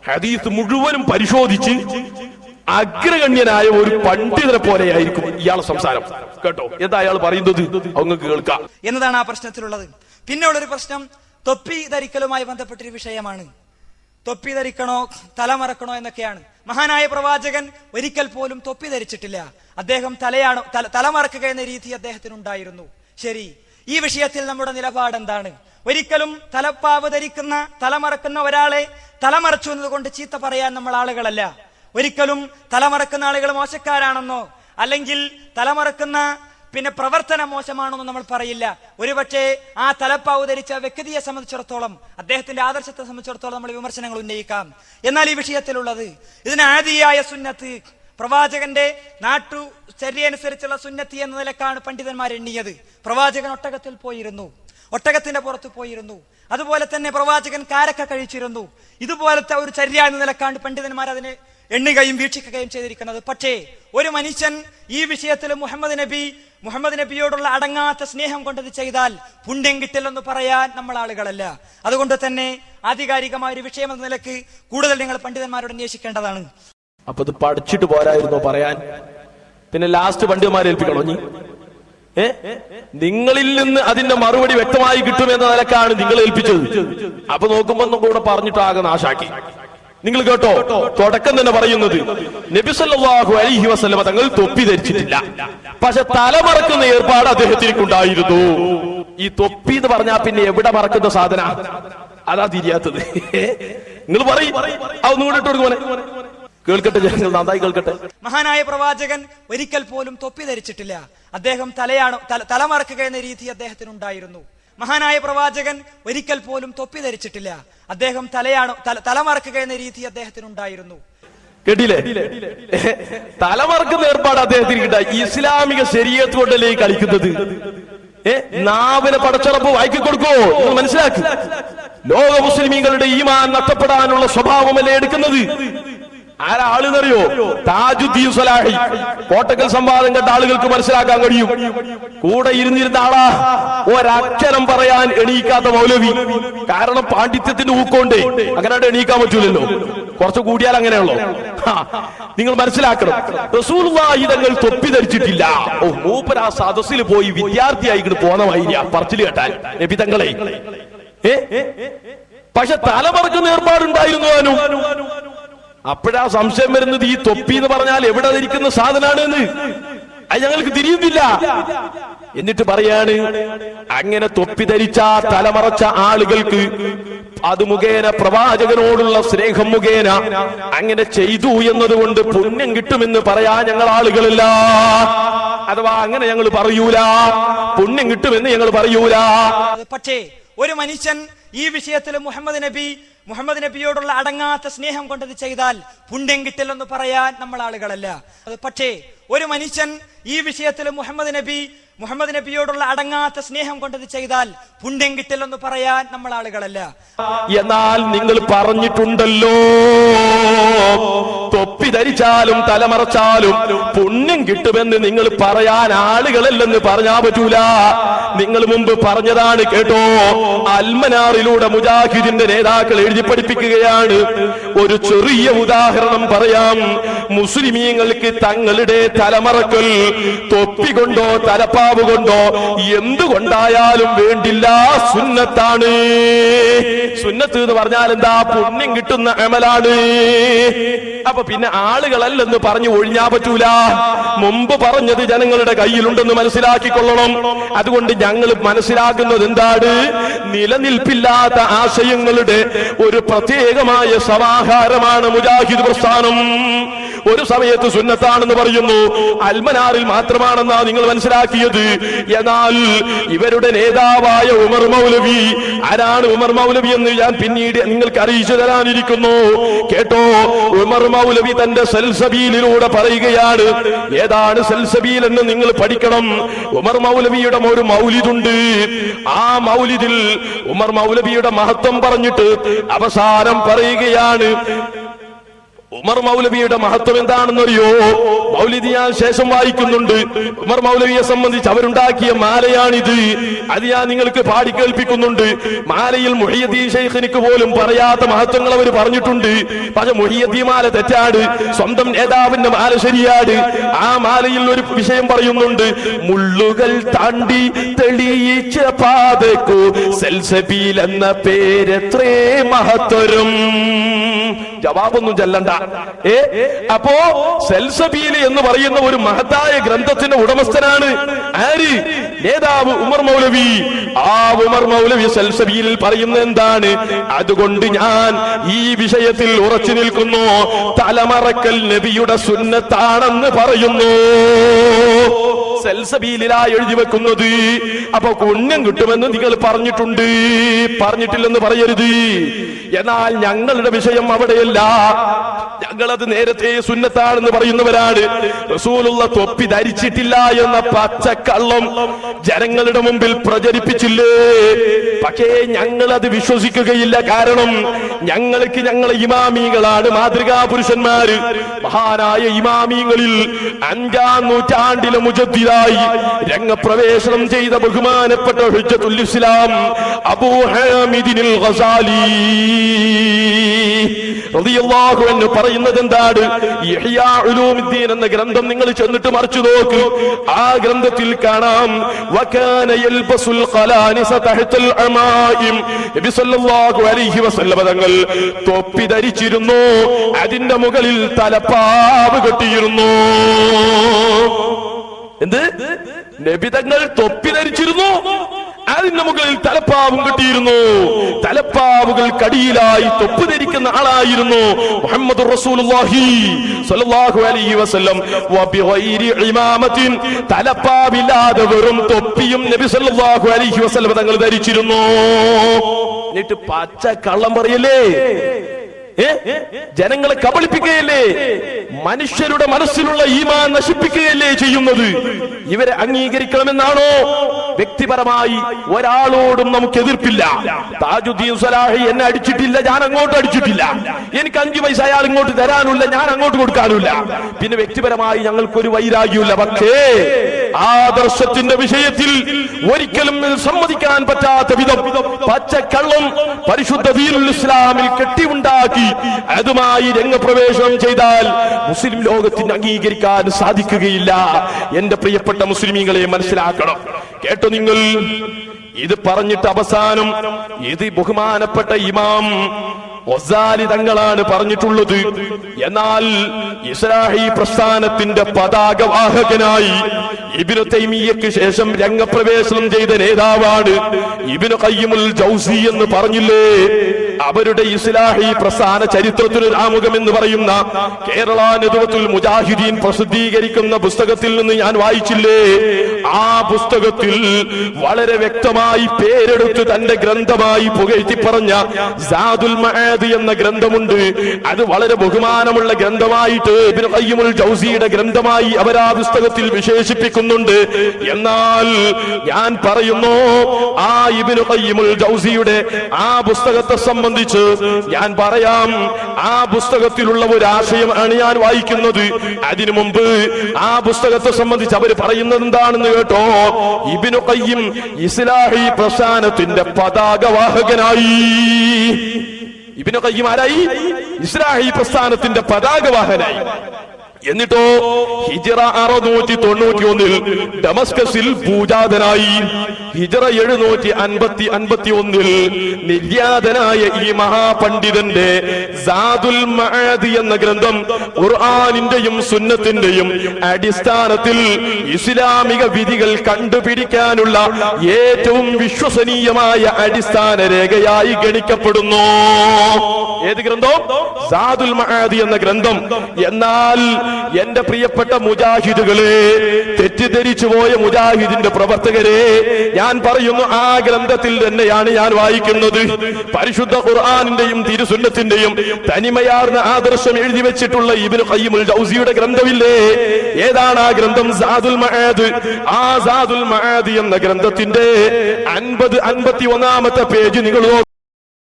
ഹദീസ് മുഴുവനും പരിശോധിച്ച് അഗ്രഗണ്യനായ ഒരു പണ്ഡിതനെ പോലെയായിരിക്കും ഇയാളെ സംസാരം. കേട്ടോ എന്താ അയാൾ പറയുന്നത് അവങ്ങൾക്ക് കേൾക്കാം എന്നതാണ് ആ പ്രശ്നത്തിലുള്ളത്. പിന്നെ ഉള്ളൊരു പ്രശ്നം തൊപ്പി ധരിക്കലുമായി ബന്ധപ്പെട്ടൊരു വിഷയമാണ്. തൊപ്പി ധരിക്കണോ തലമറക്കണോ എന്നൊക്കെയാണ്. മഹാനായ പ്രവാചകൻ ഒരിക്കൽ പോലും തൊപ്പി ധരിച്ചിട്ടില്ല. അദ്ദേഹം തലമറക്കുക എന്ന രീതി അദ്ദേഹത്തിനുണ്ടായിരുന്നു. ശരി, ഈ വിഷയത്തിൽ നമ്മുടെ നിലപാട് എന്താണ്? ഒരിക്കലും തലപ്പാവ് ധരിക്കുന്ന തലമറക്കുന്ന ഒരാളെ തലമറച്ചു എന്നതുകൊണ്ട് ചീത്ത പറയാൻ നമ്മൾ ആളുകളല്ല. ഒരിക്കലും തലമറക്കുന്ന ആളുകൾ മോശക്കാരാണെന്നോ അല്ലെങ്കിൽ തലമറക്കുന്ന പ്രവർത്തനം മോശമാണെന്നോ നമ്മൾ പറയില്ല. ഒരുപക്ഷെ ആ തലപ്പാവ് ധരിച്ച വ്യക്തിയെ സംബന്ധിച്ചിടത്തോളം, അദ്ദേഹത്തിന്റെ ആദർശത്തെ സംബന്ധിച്ചിടത്തോളം നമ്മൾ വിമർശനങ്ങൾ ഉന്നയിക്കാം. എന്നാൽ ഈ വിഷയത്തിലുള്ളത് ഇതിന് ആദിയായ സുന്നത്ത്, പ്രവാചകന്റെ നാട്ടുചര്യനുസരിച്ചുള്ള സുന്നത്തി എന്ന നിലക്കാണ് പണ്ഡിതന്മാർ എണ്ണിയത്. പ്രവാചകൻ ഒട്ടകത്തിൽ പോയിരുന്നു, ഒട്ടകത്തിന്റെ പുറത്ത് പോയിരുന്നു. അതുപോലെ തന്നെ പ്രവാചകൻ കാരക്ക കഴിച്ചിരുന്നു. ഇതുപോലത്തെ ഒരു ചര്യ എന്ന നിലക്കാണ് പണ്ഡിതന്മാർ അതിനെ എണ്ണുകയും വീക്ഷിക്കുകയും ചെയ്തിരിക്കുന്നത്. പക്ഷേ ഒരു മനുഷ്യൻ ഈ വിഷയത്തിൽ മുഹമ്മദ് നബിയോടുള്ള അടങ്ങാത്ത സ്നേഹം കൊണ്ടത് ചെയ്താൽ പുണ്യം കിട്ടില്ലെന്ന് പറയാൻ നമ്മൾ ആളുകളല്ല. അതുകൊണ്ട് തന്നെ ആധികാരികമായ ഒരു വിഷയം എന്ന നിലക്ക് കൂടുതൽ നിങ്ങൾ പണ്ഡിതന്മാരോട് അന്വേഷിക്കേണ്ടതാണ്. അപ്പൊ ഇത് പഠിച്ചിട്ട് പോരായിരുന്നോ പറയാൻ? പിന്നെ ലാസ്റ്റ് പണ്ഡിതന്മാരെ ഏൽപ്പിക്കണോ? നിങ്ങളിൽ നിന്ന് അതിന്റെ മറുപടി വ്യക്തമായി കിട്ടുമെന്ന നിലക്കാണ് നിങ്ങൾ ഏൽപ്പിച്ചത്. അപ്പൊ നോക്കുമ്പോ കൂടെ പറഞ്ഞിട്ട് ആകെ നാശാക്കി. നിങ്ങൾ കേട്ടോ, തുടക്കം തന്നെ പറയുന്നത് നബി സല്ലല്ലാഹു അലൈഹി വസല്ലമ തങ്ങൾ തൊപ്പി ധരിച്ചിട്ടില്ല, പക്ഷെ തലമറക്കുന്ന ഏർപ്പാട് അദ്ദേഹത്തിനുണ്ടായിരുന്നു. ഈ തൊപ്പി എന്ന് പറഞ്ഞാൽ പിന്നെ എവിടെ മറക്കുന്ന സാധന? അതാ തിരിയാത്തത്. നിങ്ങൾ പറയും അതൊന്നും കൂടെ ഇട്ട് കൊടുക്കുമോനെ. കേൾക്കട്ടെ, ജനങ്ങൾ നന്നായി കേൾക്കട്ടെ. മഹാനായ പ്രവാചകൻ ഒരിക്കൽ പോലും തൊപ്പി ധരിച്ചിട്ടില്ല. അദ്ദേഹം തലമറക്കുക എന്ന രീതി അദ്ദേഹത്തിനുണ്ടായിരുന്നു. മഹാനായ പ്രവാചകൻ ഒരിക്കൽ പോലും തൊപ്പി ധരിച്ചിട്ടില്ല. അദ്ദേഹം തലമറക്കുക എന്ന രീതി അദ്ദേഹത്തിനുണ്ടായിരുന്നു. കേട്ടില്ലേ? തലമറക്കുന്ന ഏർപ്പാട് അദ്ദേഹത്തിന് കിട്ടാ. ഇസ്ലാമിക ശരീഅത്ത് കൊണ്ടല്ലേ കളിക്കുന്നത്. നാവിനെ പടച്ചുറപ്പ് വായിക്കി കൊടുക്കോ? നിങ്ങൾ മനസ്സിലാക്കി. ലോക മുസ്ലിമീങ്ങളുടെ ഈമാൻ നഷ്ടപ്പെടാനുള്ള സ്വഭാവമല്ലേ എടുക്കുന്നത്. ആരാളെന്നറിയോ? താജുദ്ദീൻ സലാഹി. കോട്ടക്കൽ സംവാദം കണ്ട ആളുകൾക്ക് മനസ്സിലാക്കാൻ കഴിയും. കൂടെ ഇരുന്നിരുന്ന ആളാ, ഒരക്ഷരം പറയാൻ എണീക്കാത്ത മൗലവി. കാരണം പാണ്ഡിത്യത്തിന്റെ ഊക്കൊണ്ട് അങ്ങനെ എണീക്കാൻ പറ്റൂലല്ലോ. കുറച്ച് കൂടിയാൽ അങ്ങനെയുള്ളൂ. നിങ്ങൾ മനസ്സിലാക്കണം, റസൂലുള്ളാഹി തങ്ങൾ തൊപ്പി ധരിച്ചിട്ടില്ല. മൂപ്പർ ആ സദസ്സിൽ പോയി വിദ്യാർത്ഥിയായി പോന്ന വൈര്യ പറച്ചിൽ കേട്ടാൽ നബി തങ്ങളെ. പക്ഷെ തലമറക്കുന്ന ഏർപ്പാടുണ്ടായിരുന്നു. അപ്പോഴാ സംശയം വരുന്നത്, ഈ തൊപ്പി എന്ന് പറഞ്ഞാൽ എവിടെ ധരിക്കുന്ന സാധനമാണ് എന്ന്. അത് ഞങ്ങൾക്ക് തിരിയുന്നില്ല. എന്നിട്ട് പറയാണ്, അങ്ങനെ തൊപ്പി ധരിച്ച തലമറച്ച ആളുകൾക്ക് അത് മുഖേന പ്രവാചകനോടുള്ള സ്നേഹം മുഖേന അങ്ങനെ ചെയ്തു എന്നതുകൊണ്ട് പുണ്യം കിട്ടുമെന്ന് പറയാൻ ഞങ്ങൾ ആളുകളില്ല. അഥവാ അങ്ങനെ ഞങ്ങൾ പറയൂല, പുണ്യം കിട്ടുമെന്ന് ഞങ്ങൾ പറയൂല. പക്ഷേ ഒരു മനുഷ്യൻ ഈ വിഷയത്തിൽ മുഹമ്മദ് നബിയോടുള്ള അടങ്ങാത്ത സ്നേഹം കൊണ്ടത് ചെയ്താൽ പുണ്യം കിട്ടില്ലെന്ന് പറയാൻ നമ്മൾ ആളുകളല്ല. പക്ഷേ ഒരു മനുഷ്യൻ ഈ വിഷയത്തിൽ മുഹമ്മദ് നബിയോടുള്ള അടങ്ങാത്ത സ്നേഹം കൊണ്ടത് ചെയ്താൽ പുണ്യം കിട്ടില്ലെന്ന് പറയാൻ നമ്മൾ ആളുകളല്ല. എന്നാൽ നിങ്ങൾ പറഞ്ഞിട്ടുണ്ടല്ലോ, തൊപ്പി ധരിച്ചാലും തലമറച്ചാലും പുണ്യം കിട്ടുമെന്ന് നിങ്ങൾ പറയാൻ ആളുകളല്ലെന്ന് പറഞ്ഞാ പറ്റൂല. നിങ്ങൾ മുമ്പ് പറഞ്ഞതാണ് കേട്ടോ. അൽമനാറിലൂടെ മുജാഹിദിന്റെ നേതാക്കൾ എഴുതി പഠിപ്പിക്കുകയാണ്. ഒരു ചെറിയ ഉദാഹരണം പറയാം. മുസ്ലിമീങ്ങൾക്ക് തങ്ങളുടെ തലമറക്കൽ തൊപ്പി കൊണ്ടോ തലപ്പാവ് കൊണ്ടോ എന്തുകൊണ്ടായാലും വേണ്ടില്ല, സുന്നത്താണ്. സുന്നത്ത് എന്ന് പറഞ്ഞാൽ എന്താ? പുണ്യം കിട്ടുന്ന അമലാണ്. അപ്പൊ പിന്നെ ആളുകളല്ലെന്ന് പറഞ്ഞു ഒഴിഞ്ഞാ പറ്റൂല. മുമ്പ് പറഞ്ഞത് ജനങ്ങളുടെ കയ്യിലുണ്ടെന്ന് മനസ്സിലാക്കിക്കൊള്ളണം. അതുകൊണ്ട് ഞങ്ങൾ മനസ്സിലാക്കുന്നത് എന്താണ്? നിലനിൽപ്പില്ലാത്ത ആശയങ്ങളുടെ ഒരു പ്രത്യേകമായ സമാഹാരമാണ് മുജാഹിദ് പ്രസ്ഥാനം. ഒരു സമയത്ത് സുന്നത്താണെന്ന് പറയുന്നു, അൽമനാറിൽ മാത്രമാണെന്നാ നിങ്ങൾ മനസ്സിലാക്കിയത്. എന്നാൽ ഇവരുടെ നേതാവായ ഉമർ മൗലവി, ആരാണ് ഉമർ മൗലവി എന്ന് ഞാൻ പിന്നീട് നിങ്ങൾക്ക് അറിയിച്ചു തരാനിരിക്കുന്നു. കേട്ടോ, ഉമർ മൗലവി തന്റെ സൽസബീലിലൂടെ പറയുകയാണ്. ഏതാണ് സൽസബീൽ എന്ന് നിങ്ങൾ പഠിക്കണം. ഉമർ മൗലവിയുടെ ഒരു മൗലിദുണ്ട്. ആ മൗലിദിൽ ഉമർ മൗലവിയുടെ മഹത്വം പറഞ്ഞിട്ട് അവസാനം പറയുകയാണ്, ഉമർ മൗലവിയുടെ മഹത്വം എന്താണെന്നറിയോ? മൗലിദി ഞാൻ ശേഷം വായിക്കുന്നുണ്ട്. ഉമർ മൗലവിയെ സംബന്ധിച്ച് അവരുണ്ടാക്കിയ മാലയാണിത്. അത് ഞാൻ നിങ്ങൾക്ക് പാടി കേൾപ്പിക്കുന്നുണ്ട്. മാലയിൽ മുഹിയുദ്ദീൻ ശൈഖിനിക്ക് പോലും പറയാത്ത മഹത്വങ്ങൾ അവർ പറഞ്ഞിട്ടുണ്ട്. പക്ഷെ മുഹിയുദ്ദീൻ മാല തെറ്റാട്, സ്വന്തം നേതാവിന്റെ മാല ശരിയാട്. ആ മാലയിൽ ഒരു വിഷയം പറയുന്നുണ്ട്, മുള്ളുകൾ താണ്ടി തെളിയിച്ച പാതക്കു സൽസബീൽ എന്ന പേരെത്രേ മഹത്വരും. ജവാബൊന്നും ചെല്ലണ്ട. അപ്പോ സൽസബീൽ എന്ന് പറയുന്ന ഒരു മഹത്തായ ഗ്രന്ഥത്തിന്റെ ഉടമസ്ഥനാണ് ആര്? നേതാവ് ഉമർ മൗലവി. ആ ഉമർ മൗലവി സൽസബീലിൽ പറയുന്ന എന്താണ്? അതുകൊണ്ട് ഞാൻ ഈ വിഷയത്തിൽ ഉറച്ചു നിൽക്കുന്നു, തലമറക്കൽ നബിയുടെ സുന്നത്താണെന്ന് പറയുന്നു. സൽസബീലിലായി എഴുതി വെക്കുന്നത്. അപ്പൊ പുണ്യം കിട്ടുമെന്ന് നിങ്ങൾ പറഞ്ഞിട്ടുണ്ട്, പറഞ്ഞിട്ടില്ലെന്ന് പറയരുത്. എന്നാൽ ഞങ്ങളുടെ വിഷയം അവിടെയല്ല. ഞങ്ങളത് നേരത്തെ സുന്നത്താണെന്ന് പറയുന്നവരാണ്. റസൂലുള്ള തൊപ്പി ധരിച്ചിട്ടില്ല എന്ന പച്ചക്കള്ളം ജനങ്ങളുടെ മുമ്പിൽ പ്രചരിപ്പിച്ചില്ലേ? പക്ഷേ ഞങ്ങളത് വിശ്വസിക്കുകയില്ല. കാരണം ഞങ്ങൾക്ക് ഞങ്ങളെ ഇമാമികളാണ് മാതൃകാ പുരുഷന്മാര്. മഹാനായ ഇമാമിങ്ങളിൽ 5-ാം നൂറ്റാണ്ടിലെ മുജദ്ദിദായി രംഗപ്രവേശനം ചെയ്ത ബഹുമാനപ്പെട്ട ഹുജ്ജത്തുൽ ഇസ്ലാം അബൂ ഹാമിദിനിൽ ഗസാലി റളിയല്ലാഹു അൻഹു പറയുന്നത് എന്താണ്? ഇഹ്യാ ഉലൂമുദ്ദീൻ എന്ന ഗ്രന്ഥം നിങ്ങൾ ചെന്നിട്ട് മറിച്ചു നോക്ക്. ആ ഗ്രന്ഥത്തിൽ കാണാം, വകാന യൽബസുൽ ഖലാനിസ തഹ്തൽ അമായിം. നബി സല്ലല്ലാഹു അലൈഹി വസല്ലം തങ്ങൾ തൊപ്പി ധരിച്ചിരുന്നു, അതിന്റെ മുകളിൽ തലപ്പാവ് കെട്ടിയിരുന്നു. എന്ത്? നബി തങ്ങൾ തൊപ്പി ധരിച്ചിരുന്നു, അതിന്റെ മുകളിൽ തലപ്പാവും കിട്ടിയിരുന്നു. തലപ്പാവുകൾക്കടിയിലായി തൊപ്പി ധരിക്കുന്ന ആളായിരുന്നു മുഹമ്മദുർ റസൂലുള്ളാഹി സ്വല്ലല്ലാഹു അലൈഹി വസല്ലം. വബിഗൈരി ഇമാമത്തിൻ, തലപ്പാവില്ലാതെ വെറും തൊപ്പിയും നബി സല്ലല്ലാഹു അലൈഹി വസല്ലം തങ്ങൾ ധരിച്ചിരുന്നു. എന്നിട്ട് പച്ച കള്ളം പറയല്ലേ? ജനങ്ങളെ കബളിപ്പിക്കുകയല്ലേ? മനുഷ്യരുടെ മനസ്സിലുള്ള ഈമാൻ നശിപ്പിക്കുകയല്ലേ ചെയ്യുന്നത്? ഇവരെ അംഗീകരിക്കണമെന്നാണോ? വ്യക്തിപരമായി ഒരാളോടും നമുക്ക് എതിർപ്പില്ല. താജുദ്ദീൻ സ്വലാഹി എന്നെ അടിച്ചിട്ടില്ല, ഞാൻ അങ്ങോട്ട് അടിച്ചിട്ടില്ല. എനിക്ക് 5 പൈസ അയാൾ ഇങ്ങോട്ട് തരാനുമില്ല, ഞാൻ അങ്ങോട്ട് കൊടുക്കാനുമില്ല. പിന്നെ വ്യക്തിപരമായി ഞങ്ങൾക്കൊരു വൈരാഗ്യമില്ല. പക്ഷേ ആദർശത്തിന്റെ വിഷയത്തിൽ ഒരിക്കലും സമ്മതിക്കാൻ പറ്റാത്ത വിധം പച്ചക്കള്ളം പരിശുദ്ധ ദീനുൽ ഇസ്ലാമിൽ കെട്ടിയുണ്ടാക്കി അതുമായി രംഗപ്രവേശനം ചെയ്താൽ മുസ്ലിം ലോകത്തിന് അംഗീകരിക്കാൻ സാധിക്കുകയില്ല. എന്റെ പ്രിയപ്പെട്ട മുസ്ലിമീങ്ങളെ മനസ്സിലാക്കണം. കേട്ടോ നിങ്ങൾ, ഇത് പറഞ്ഞിട്ട് അവസാനം ഇത് ബഹുമാനപ്പെട്ട ഇമാം ഗസാലി തങ്ങളാണ് പറഞ്ഞിട്ടുള്ളത്. എന്നാൽ ഇസ്ലാഹി പ്രസ്ഥാനത്തിന്റെ പതാകവാഹകനായി ഇബ്നു തൈമിയ്യക്ക് ശേഷം രംഗപ്രവേശനം ചെയ്ത നേതാവാണ് ഇബ്നു ഖയ്യിമുൽ ജൗസി എന്ന് പറഞ്ഞില്ലേ? അവരുടെ ഇസ്ലാഹി പ്രസ്ഥാന ചരിത്രത്തിനൊരു ആമുഖം എന്ന് പറയുന്ന കേരള നദ്വത്തുൽ മുജാഹിദീൻ പ്രസിദ്ധീകരിക്കുന്ന പുസ്തകത്തിൽ നിന്ന് ഞാൻ വായിച്ചില്ലേ? ആ പുസ്തകത്തിൽ വളരെ വ്യക്തമായി പേരെടുത്ത് തന്റെ ഗ്രന്ഥമായി പുകഴ്ത്തി പറഞ്ഞ സാദുൽ മആദ് എന്ന ഗ്രന്ഥമുണ്ട്. അത് വളരെ ബഹുമാനമുള്ള ഗ്രന്ഥമായിട്ട് ഇബ്നു ഖയ്യിമുൽ ജൗസിയുടെ ഗ്രന്ഥമായി അവർ ആ പുസ്തകത്തിൽ വിശേഷിപ്പിക്കുന്നുണ്ട്. എന്നാൽ ഞാൻ പറയുന്നു, ആ ഇബ്നു ഖയ്യിമുൽ ജൗസിയുടെ ആ പുസ്തകത്തെ സംബന്ധിച്ച് ഞാൻ പറയാം. ആ പുസ്തകത്തിലുള്ള ഒരു ആശയമാണ് ഞാൻ വായിക്കുന്നത്. അതിനു മുമ്പ് ആ പുസ്തകത്തെ സംബന്ധിച്ച് അവർ പറയുന്നത് എന്താണെന്ന് കേട്ടോ. ഇബ്നു ഖയ്യിം ഇസ്ലാഹി പ്രസ്ഥാനത്തിന്റെ പതാകവാഹകനായി. ഇബ്നു ഖയ്യിം ആരായി? ഇസ്ലാഹി പ്രസ്ഥാനത്തിന്റെ പതാകവാഹനായി. എന്നിട്ടോ ഹിജ്റ 691 ഡമസ്കസിൽ പൂജാതനായി. ഹിജ്റ 751 നിര്യാതനായ ഈ മഹാപണ്ഡിതന്റെ സാദുൽ മആദ് എന്ന ഗ്രന്ഥം ഖുർആനിന്റെയും സുന്നത്തിന്റെയും അടിസ്ഥാനത്തിൽ ഇസ്ലാമിക വിധികൾ കണ്ടുപിടിക്കാനുള്ള ഏറ്റവും വിശ്വസനീയമായ അടിസ്ഥാന രേഖയായി ഗണിക്കപ്പെടുന്നു. ഏത് ഗ്രന്ഥം? സാദുൽ മആദ് എന്ന ഗ്രന്ഥം. എന്നാൽ എന്റെ പ്രിയപ്പെട്ട മുജാഹിദുകളെ, തെറ്റിദ്ധരിച്ചു പോയ മുജാഹിദിന്റെ പ്രവർത്തകരെ, ഞാൻ പറയുന്നു, ആ ഗ്രന്ഥത്തിൽ തന്നെയാണ് ഞാൻ വായിക്കുന്നത്. പരിശുദ്ധ ഖുർആനിന്റെയും തിരുസുന്നത്തിന്റെയും തനിമയാർന്ന ആദർശം എഴുതി വെച്ചിട്ടുള്ള ഇബ്നു ഖയ്യിമുൽ ജൗസിയുടെ ഗ്രന്ഥമില്ലേ? ഏതാണ് ആ ഗ്രന്ഥം? സാദുൽ മആദ്. ആ സാദുൽ മആദ് എന്ന ഗ്രന്ഥത്തിന്റെ 50-51 പേജ് നിങ്ങൾ